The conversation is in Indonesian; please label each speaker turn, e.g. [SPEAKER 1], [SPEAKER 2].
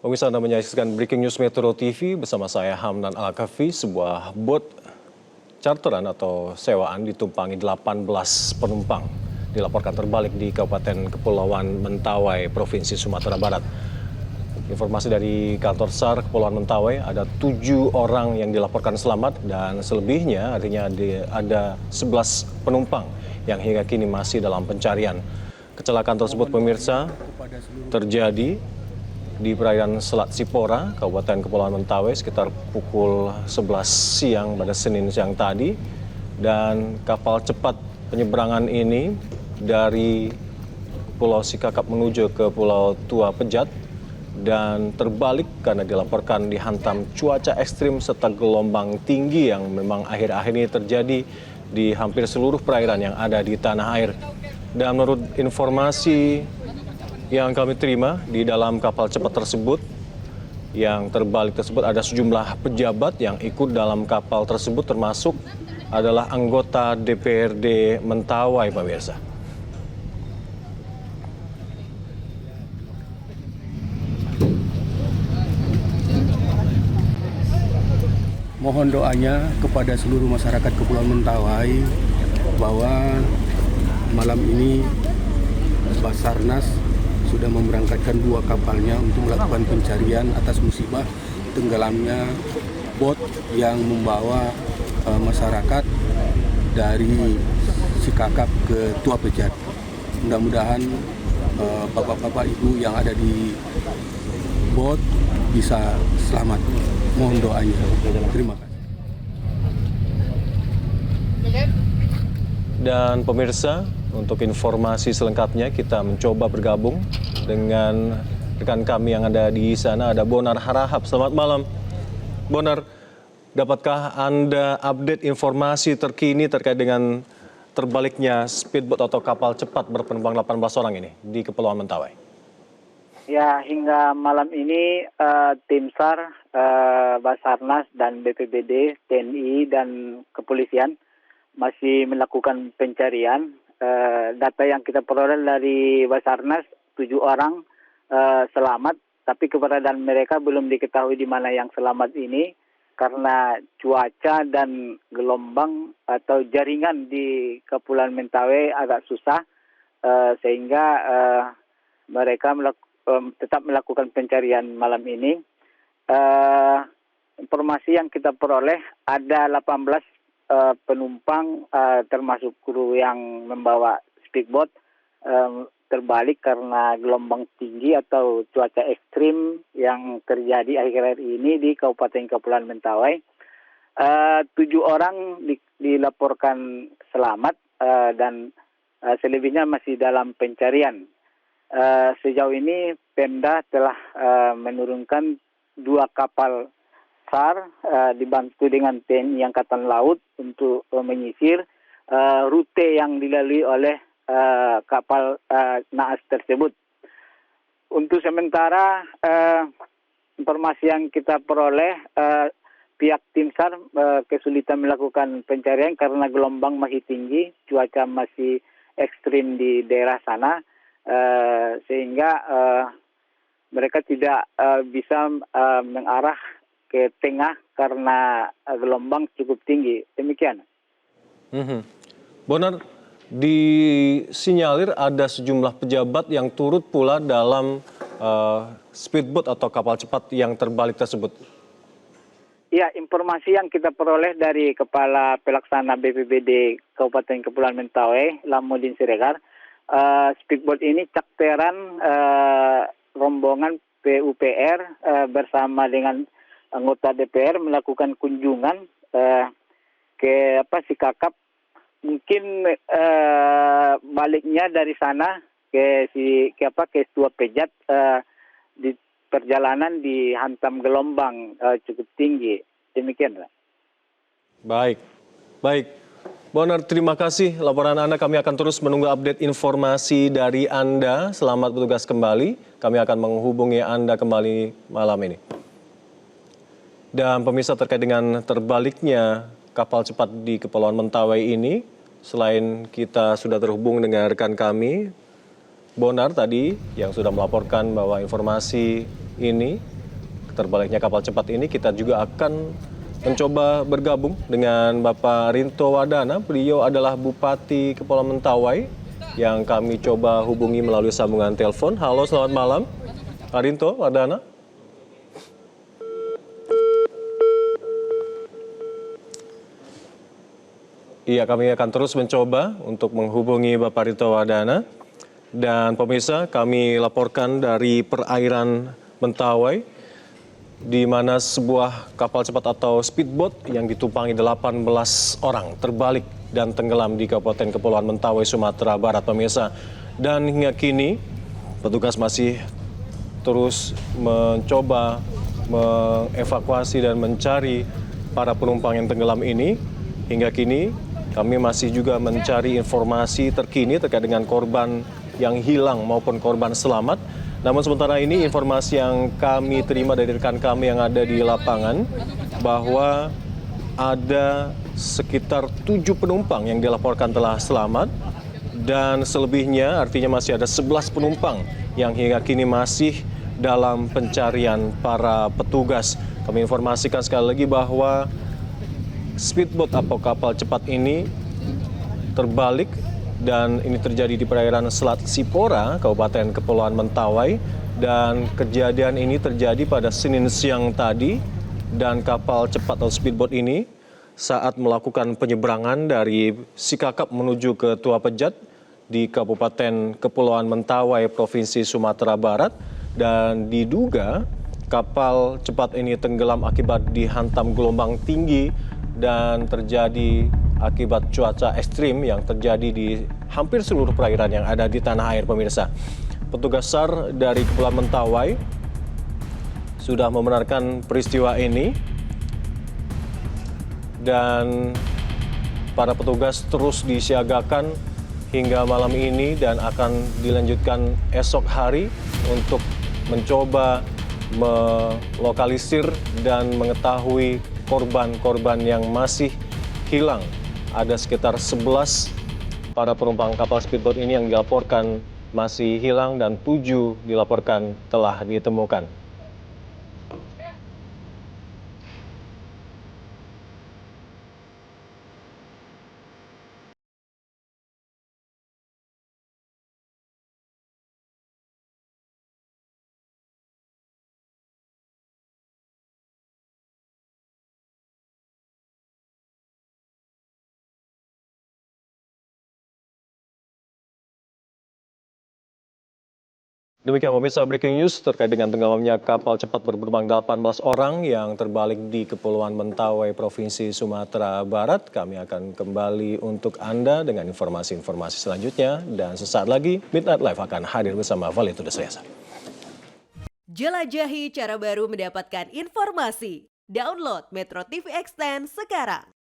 [SPEAKER 1] Pemirsa, Anda menyaksikan Breaking News Metro TV bersama saya Hamdan Al-Kafi. Sebuah bot charteran atau sewaan ditumpangi 18 penumpang dilaporkan terbalik di Kabupaten Kepulauan Mentawai, Provinsi Sumatera Barat. Informasi dari kantor SAR Kepulauan Mentawai, ada 7 orang yang dilaporkan selamat dan selebihnya artinya ada 11 penumpang yang hingga kini masih dalam pencarian. Kecelakaan tersebut, pemirsa, terjadi di perairan Selat Sipora, Kabupaten Kepulauan Mentawai sekitar pukul 11 siang pada Senin siang tadi. Dan kapal cepat penyeberangan ini dari Pulau Sikakap menuju ke Pulau Tua Pejat dan terbalik karena dilaporkan dihantam cuaca ekstrim serta gelombang tinggi yang memang akhir-akhir ini terjadi di hampir seluruh perairan yang ada di tanah air. Dan menurut informasi yang kami terima, di dalam kapal cepat tersebut yang terbalik tersebut ada sejumlah pejabat yang ikut dalam kapal tersebut, termasuk adalah anggota DPRD Mentawai, pemirsa.
[SPEAKER 2] Mohon doanya kepada seluruh masyarakat Kepulauan Mentawai bahwa malam ini Basarnas sudah memberangkatkan 2 kapalnya untuk melakukan pencarian atas musibah tenggelamnya bot yang membawa masyarakat dari Sikakap ke Tua Pejat. Mudah-mudahan bapak-bapak ibu yang ada di bot bisa selamat. Mohon doanya. Terima kasih.
[SPEAKER 1] Dan pemirsa, untuk informasi selengkapnya kita mencoba bergabung dengan rekan kami yang ada di sana, ada Bonar Harahap. Selamat malam, Bonar. Dapatkah Anda update informasi terkini terkait dengan terbaliknya speedboat atau kapal cepat berpenumpang 18 orang ini di Kepulauan Mentawai?
[SPEAKER 3] Ya, hingga malam ini tim SAR, Basarnas dan BPBD, TNI dan kepolisian masih melakukan pencarian. Data yang kita peroleh dari Basarnas, 7 orang selamat, tapi keberadaan mereka belum diketahui di mana yang selamat ini karena cuaca dan gelombang atau jaringan di Kepulauan Mentawai agak susah, sehingga mereka tetap melakukan pencarian malam ini. Informasi yang kita peroleh ada 18 penumpang termasuk kru yang membawa speedboat terbalik karena gelombang tinggi atau cuaca ekstrim yang terjadi akhir-akhir ini di Kabupaten Kepulauan Mentawai. 7 orang dilaporkan selamat dan selebihnya masih dalam pencarian. Sejauh ini Pemda telah menurunkan 2 kapal SAR dibantu dengan TNI Angkatan Laut untuk menyisir rute yang dilalui oleh kapal naas tersebut. Untuk sementara informasi yang kita peroleh, pihak tim SAR kesulitan melakukan pencarian karena gelombang masih tinggi, cuaca masih ekstrim di daerah sana, sehingga mereka tidak bisa mengarah ke tengah karena gelombang cukup tinggi. Demikian.
[SPEAKER 1] Bonar, disinyalir ada sejumlah pejabat yang turut pula dalam speedboat atau kapal cepat yang terbalik tersebut.
[SPEAKER 3] Ya, informasi yang kita peroleh dari Kepala Pelaksana BPBD Kabupaten Kepulauan Mentawai, Lamudin Siregar, speedboat ini charteran rombongan PUPR bersama dengan anggota DPR melakukan kunjungan ke Sikakap. Mungkin baliknya dari sana ke Tua Pejat, di perjalanan dihantam gelombang cukup tinggi. Demikian, Pak.
[SPEAKER 1] Baik. Bonar, terima kasih laporan Anda. Kami akan terus menunggu update informasi dari Anda. Selamat bertugas kembali. Kami akan menghubungi Anda kembali malam ini. Dan pemirsa, terkait dengan terbaliknya kapal cepat di Kepulauan Mentawai ini, selain kita sudah terhubung dengan rekan kami, Bonar tadi yang sudah melaporkan bahwa informasi ini terbaliknya kapal cepat ini, kita juga akan mencoba bergabung dengan Bapak Rinto Wadana. Beliau adalah Bupati Kepulauan Mentawai yang kami coba hubungi melalui sambungan telepon. Halo, selamat malam, Pak Rinto Wadana. Iya, kami akan terus mencoba untuk menghubungi Bapak Rinto Wadana. Dan pemirsa, kami laporkan dari perairan Mentawai, di mana sebuah kapal cepat atau speedboat yang ditumpangi 18 orang terbalik dan tenggelam di Kabupaten Kepulauan Mentawai, Sumatera Barat, pemirsa. Dan hingga kini, petugas masih terus mencoba mengevakuasi dan mencari para penumpang yang tenggelam ini. Hingga kini, kami masih juga mencari informasi terkini terkait dengan korban yang hilang maupun korban selamat. Namun sementara ini informasi yang kami terima dari rekan kami yang ada di lapangan bahwa ada sekitar 7 penumpang yang dilaporkan telah selamat dan selebihnya artinya masih ada 11 penumpang yang hingga kini masih dalam pencarian para petugas. Kami informasikan sekali lagi bahwa speedboat atau kapal cepat ini terbalik dan ini terjadi di perairan Selat Sipora, Kabupaten Kepulauan Mentawai, dan kejadian ini terjadi pada Senin siang tadi dan kapal cepat atau speedboat ini saat melakukan penyeberangan dari Sikakap menuju ke Tua Pejat di Kabupaten Kepulauan Mentawai, Provinsi Sumatera Barat, dan diduga kapal cepat ini tenggelam akibat dihantam gelombang tinggi dan terjadi akibat cuaca ekstrim yang terjadi di hampir seluruh perairan yang ada di tanah air, pemirsa. Petugas SAR dari Kepulauan Mentawai sudah membenarkan peristiwa ini dan para petugas terus disiagakan hingga malam ini dan akan dilanjutkan esok hari untuk mencoba melokalisir dan mengetahui korban-korban yang masih hilang. Ada sekitar 11 para penumpang kapal speedboat ini yang dilaporkan masih hilang dan 7 dilaporkan telah ditemukan. Demikian pemirsa, breaking news terkait dengan tenggelamnya kapal cepat berpenumpang 18 orang yang terbalik di Kepulauan Mentawai, Provinsi Sumatera Barat. Kami akan kembali untuk Anda dengan informasi-informasi selanjutnya dan sesaat lagi Midnight Live akan hadir bersama Valito Desresa.
[SPEAKER 4] Jelajahi cara baru mendapatkan informasi. Download Metro TV Extend sekarang.